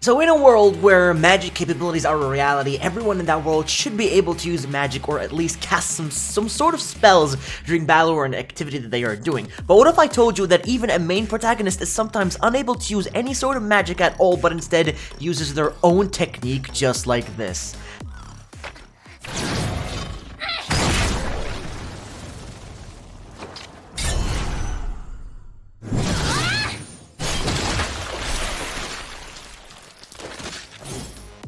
So in a world where magic capabilities are a reality, everyone in that world should be able to use magic or at least cast some sort of spells during battle or an activity that they are doing. But what if I told you that even a main protagonist is sometimes unable to use any sort of magic at all, but instead uses their own technique just like this?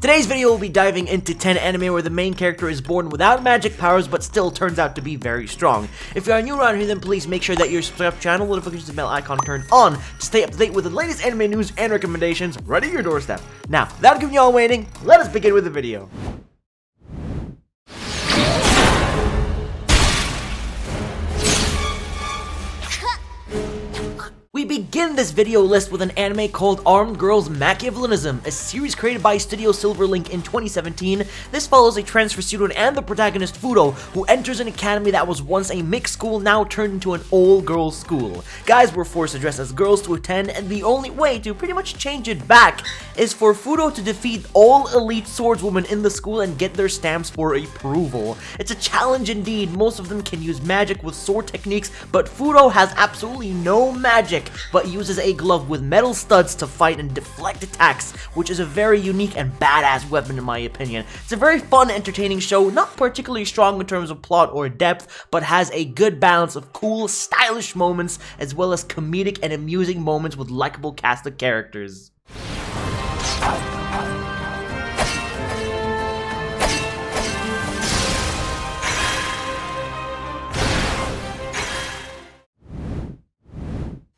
Today's video will be diving into 10 anime where the main character is born without magic powers but still turns out to be very strong. If you are new around here, then please make sure that you're subscribed to the channel, notifications and bell icon turned on to stay up to date with the latest anime news and recommendations right at your doorstep. Now, without keeping you all waiting, let us begin with the video. We begin this video list with an anime called Armed Girls Machiavellinisim, a series created by Studio Silverlink in 2017. This follows a transfer student and the protagonist Fudo, who enters an academy that was once a mixed school now turned into an all-girls school. Guys were forced to dress as girls to attend, and the only way to pretty much change it back is for Fudo to defeat all elite swordswomen in the school and get their stamps for approval. It's a challenge indeed. Most of them can use magic with sword techniques, but Fudo has absolutely no magic, but uses a glove with metal studs to fight and deflect attacks, which is a very unique and badass weapon in my opinion. It's a very fun, entertaining show, not particularly strong in terms of plot or depth, but has a good balance of cool, stylish moments, as well as comedic and amusing moments with likable cast of characters.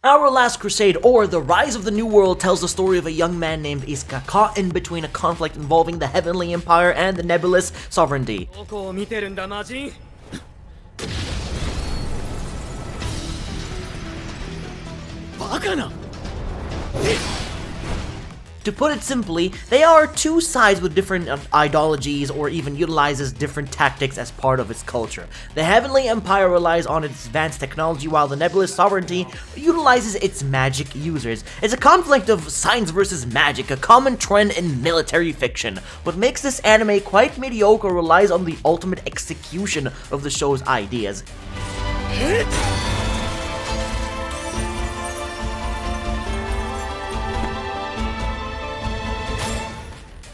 Our Last Crusade, or The Rise of the New World, tells the story of a young man named Isuka caught in between a conflict involving the Heavenly Empire and the Nebulous Sovereignty. To put it simply, they are two sides with different ideologies or even utilizes different tactics as part of its culture. The Heavenly Empire relies on its advanced technology while the Nebulous Sovereignty utilizes its magic users. It's a conflict of science versus magic, a common trend in military fiction. What makes this anime quite mediocre relies on the ultimate execution of the show's ideas.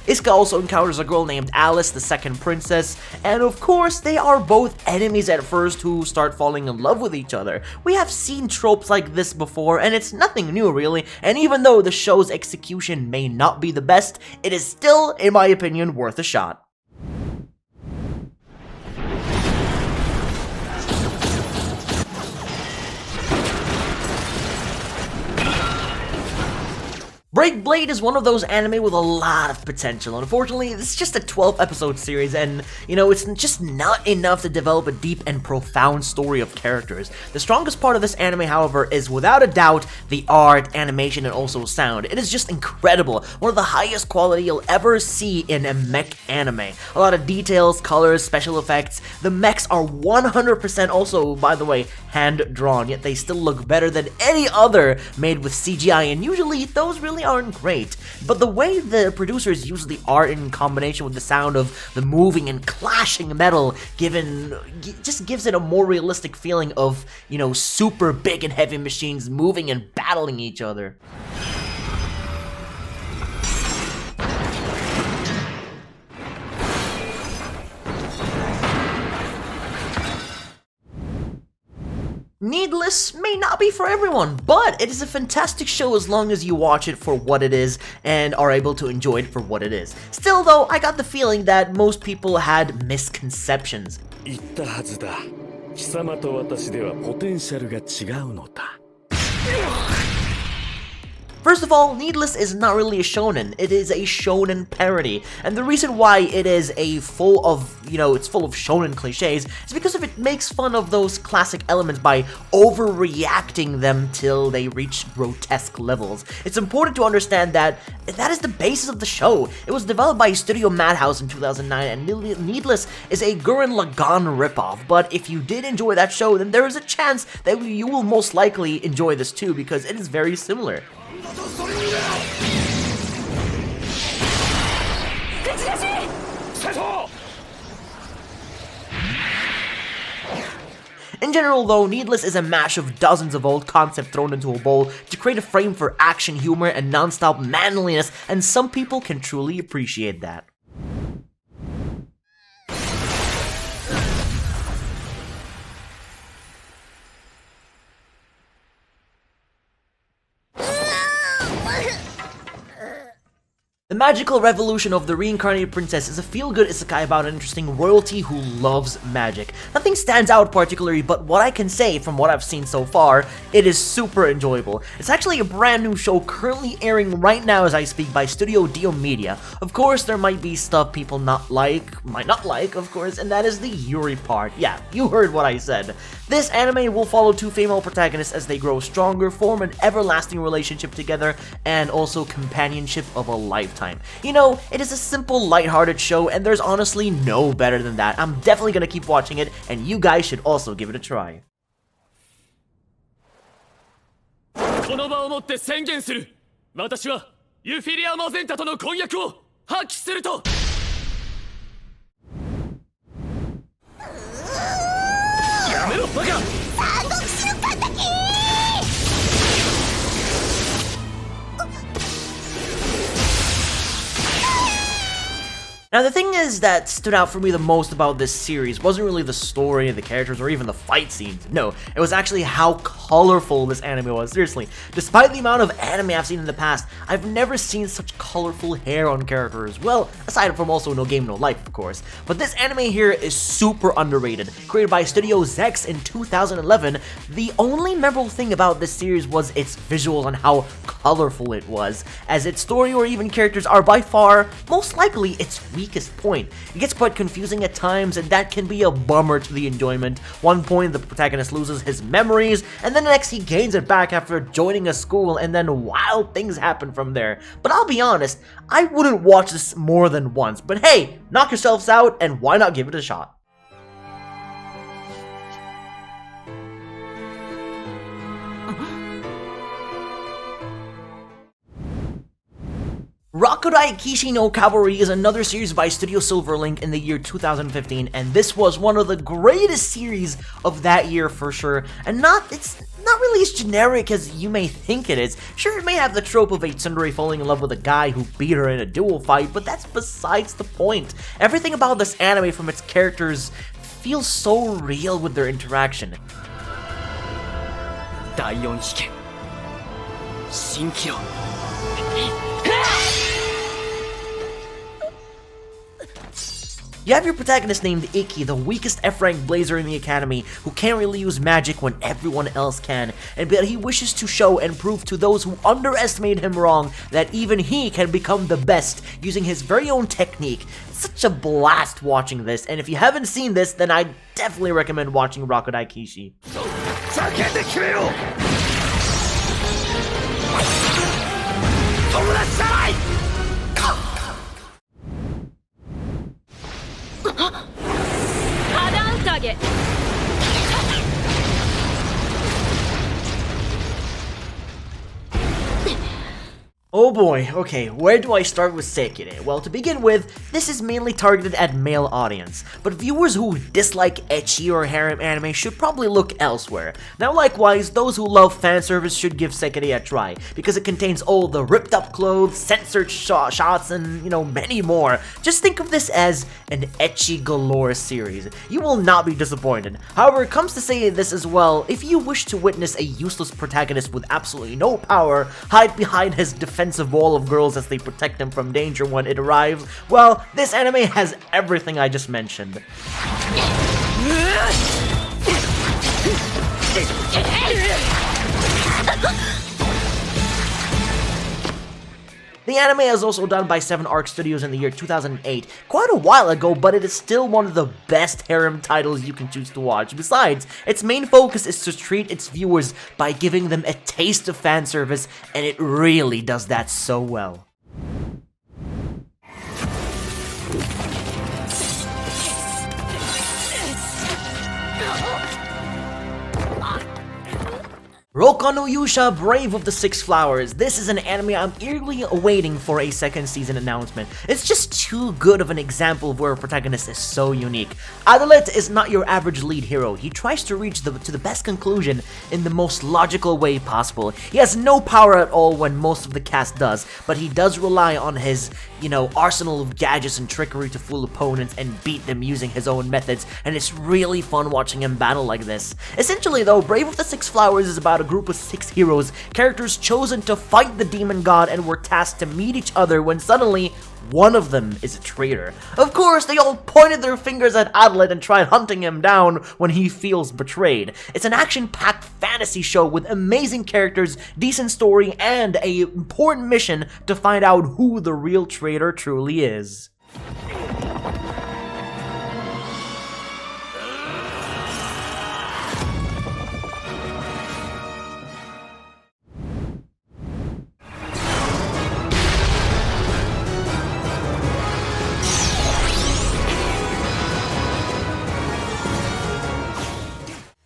Isuka also encounters a girl named Alice, the second princess, and of course, they are both enemies at first who start falling in love with each other. We have seen tropes like this before, and it's nothing new really, and even though the show's execution may not be the best, it is still, in my opinion, worth a shot. Break Blade is one of those anime with a lot of potential. Unfortunately, it's just a 12-episode series, and, it's just not enough to develop a deep and profound story of characters. The strongest part of this anime, however, is without a doubt the art, animation, and also sound. It is just incredible. One of the highest quality you'll ever see in a mech anime. A lot of details, colors, special effects. The mechs are 100% also, by the way, hand-drawn, yet they still look better than any other made with CGI, and usually those really aren't great, but the way the producers use the art in combination with the sound of the moving and clashing metal just gives it a more realistic feeling of, super big and heavy machines moving and battling each other. Needless may not be for everyone, but it is a fantastic show as long as you watch it for what it is and are able to enjoy it for what it is. Still though, I got the feeling that most people had misconceptions. First of all, Needless is not really a shonen, it is a shonen parody, and the reason why it is it's full of shonen cliches is because it makes fun of those classic elements by overreacting them till they reach grotesque levels. It's important to understand that is the basis of the show. It was developed by Studio Madhouse in 2009, and Needless is a Gurren Lagann ripoff, but if you did enjoy that show, then there is a chance that you will most likely enjoy this too, because it is very similar. general though, Needless is a mash of dozens of old concepts thrown into a bowl to create a frame for action, humor, and non-stop manliness, and some people can truly appreciate that. The magical revolution of the reincarnated princess is a feel-good isekai about an interesting royalty who loves magic. Nothing stands out particularly, but what I can say from what I've seen so far, it is super enjoyable. It's actually a brand new show currently airing right now as I speak by Studio Dio Media. Of course, there might be stuff people might not like, of course, and that is the Yuri part. Yeah, you heard what I said. This anime will follow two female protagonists as they grow stronger, form an everlasting relationship together, and also companionship of a lifetime. You know, it is a simple, lighthearted show, and there's honestly no better than that. I'm definitely gonna keep watching it, and you guys should also give it a try. この場をもって宣言する。私はユフィリア・マゼンタとの婚約を破棄すると。やめろ、バカ！三国志の敵！ Now the thing is that stood out for me the most about this series wasn't really the story, the characters, or even the fight scenes. No, it was actually how colorful this anime was. Seriously, despite the amount of anime I've seen in the past, I've never seen such colorful hair on characters. Well, aside from also No Game No Life, of course. But this anime here is super underrated. Created by Studio Zex in 2011, the only memorable thing about this series was its visuals and how colorful it was, as its story or even characters are by far, most likely, its weakest point. It gets quite confusing at times, and that can be a bummer to the enjoyment. One point, the protagonist loses his memories, and then the next he gains it back after joining a school, and then wild things happen from there. But I'll be honest, I wouldn't watch this more than once, but hey, knock yourselves out, and why not give it a shot? Rakudai Kishi no Cavalry is another series by Studio Silverlink in the year 2015, and this was one of the greatest series of that year for sure. And it's not really as generic as you may think it is. Sure, it may have the trope of a tsundere falling in love with a guy who beat her in a duel fight, but that's besides the point. Everything about this anime, from its characters, feels so real with their interaction. 第4危険新記録 You have your protagonist named Ikki, the weakest F-rank blazer in the academy, who can't really use magic when everyone else can, but he wishes to show and prove to those who underestimate him wrong that even he can become the best using his very own technique. It's such a blast watching this, and if you haven't seen this, then I definitely recommend watching Rakudai Kishi. Oh boy, okay, where do I start with Sekirei? Well, to begin with, this is mainly targeted at male audience, but viewers who dislike ecchi or harem anime should probably look elsewhere. Now likewise, those who love fanservice should give Sekirei a try, because it contains all the ripped up clothes, censored shots, and many more. Just think of this as an ecchi galore series. You will not be disappointed. However, it comes to say this as well, if you wish to witness a useless protagonist with absolutely no power hide behind his defensive wall of girls as they protect him from danger when it arrives, well, this anime has everything I just mentioned. The anime is also done by 7 Arc Studios in the year 2008, quite a while ago, but it is still one of the best harem titles you can choose to watch. Besides, its main focus is to treat its viewers by giving them a taste of fan service, and it really does that so well. Rokka Rokka no Yuusha, Brave of the Six Flowers. This is an anime I'm eagerly awaiting for a second season announcement. It's just too good of an example of where a protagonist is so unique. Adalet is not your average lead hero. He tries to reach to the best conclusion in the most logical way possible. He has no power at all when most of the cast does, but he does rely on his, arsenal of gadgets and trickery to fool opponents and beat them using his own methods, and it's really fun watching him battle like this. Essentially though, Brave of the Six Flowers is about a group of 6 heroes, characters chosen to fight the demon god and were tasked to meet each other when suddenly one of them is a traitor. Of course, they all pointed their fingers at Adalet and tried hunting him down when he feels betrayed. It's an action-packed fantasy show with amazing characters, decent story, and an important mission to find out who the real traitor truly is.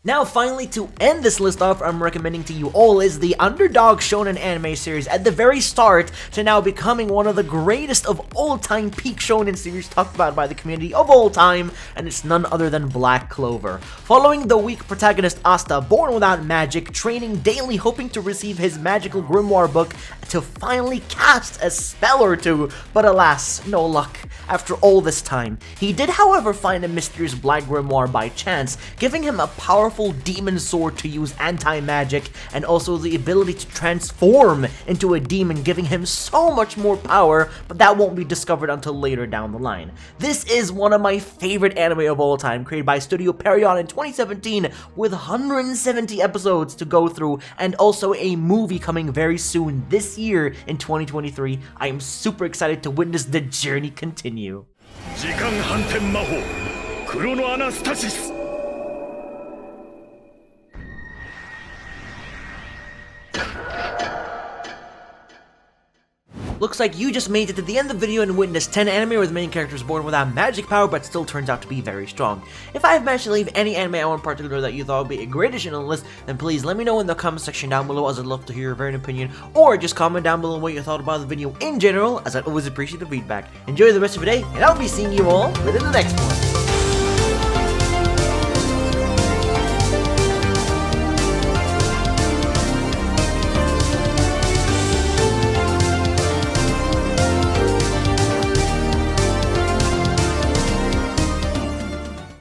Now finally, to end this list off, I'm recommending to you all is the Underdog Shonen anime series at the very start to now becoming one of the greatest of all time peak shonen series talked about by the community of all time, and it's none other than Black Clover. Following the weak protagonist Asta, born without magic, training daily hoping to receive his magical grimoire book to finally cast a spell or two, but alas, no luck. After all this time, he did however find a mysterious black grimoire by chance, giving him a powerful demon sword to use anti-magic, and also the ability to transform into a demon, giving him so much more power, but that won't be discovered until later down the line. This is one of my favorite anime of all time, created by Studio Perion in 2017, with 170 episodes to go through, and also a movie coming very soon this year in 2023. I am super excited to witness the journey continue. 時間反転魔法クロノアナスタシス Looks like you just made it to the end of the video and witnessed 10 anime where the main character is born without magic power but still turns out to be very strong. If I have managed to leave any anime out in particular that you thought would be a great addition on the list, then please let me know in the comment section down below, as I'd love to hear your varied opinion, or just comment down below what you thought about the video in general, as I'd always appreciate the feedback. Enjoy the rest of your day, and I'll be seeing you all within the next one.